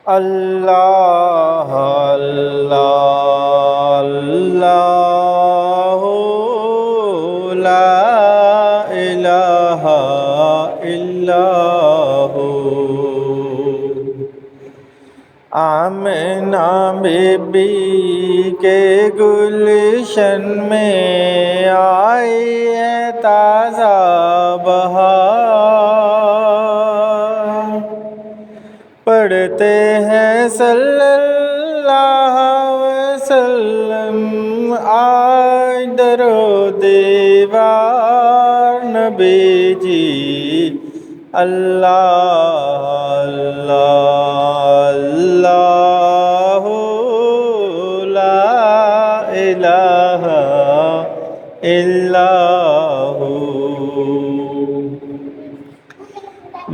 اللہ اللہ اللہ لا الہ الا ہو۔ Amna be be کے گلشن میں آئی ہے تازہ بہار، پڑھتے ہیں صلی اللہ وسلم آج در و دیوار، نبی جی اللہ اللہ اللہ لا الہ الا ہو۔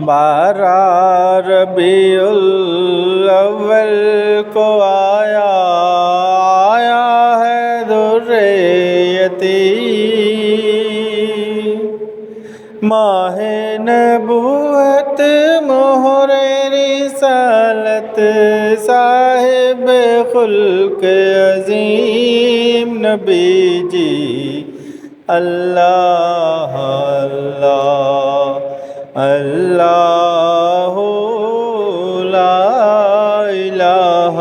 12 ربیع الاول کو آیا ہے در یتیم، ماہ نبوت مہر رسالت صاحب خلق عظیم، نبی جی اللہ اللہ اللہ لا الہ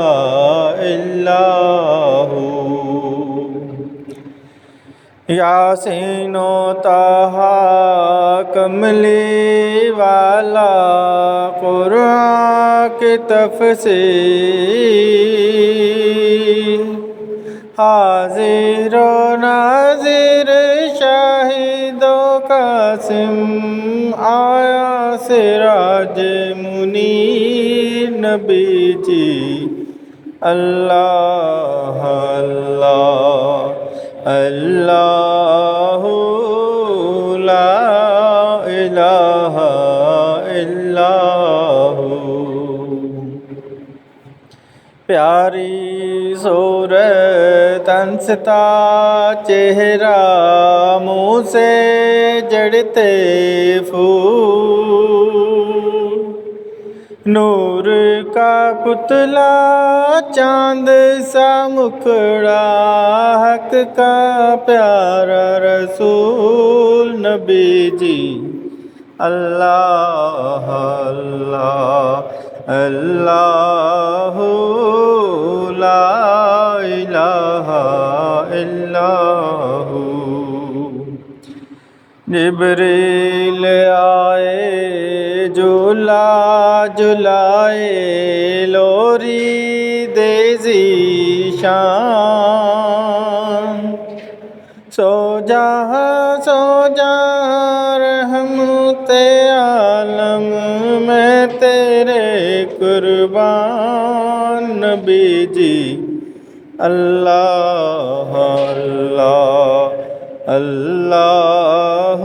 الا ہو۔ یاسین و طٰہٰ کملی والا قرآن کی تفسیر، حاضر و ناظر شاہد و قاسم آیا سراج منیر، نبی جی اللہ اللہ اللہ لا الہ الا ہو۔ پیاری صورت انستا چہرہ منہ سے جڑتے پھول، نور کا پتلا چاند سا مکھڑا حق کا پیارا رسول، نبی جی اللہ اللہ اللہ لا الہ الا ہو۔ جبریل آئے جھولا جھلائے لوری دیزی شان، سو جا رحمت عالم میں تیرے قربان، نبی جی اللہ اللہ اللہ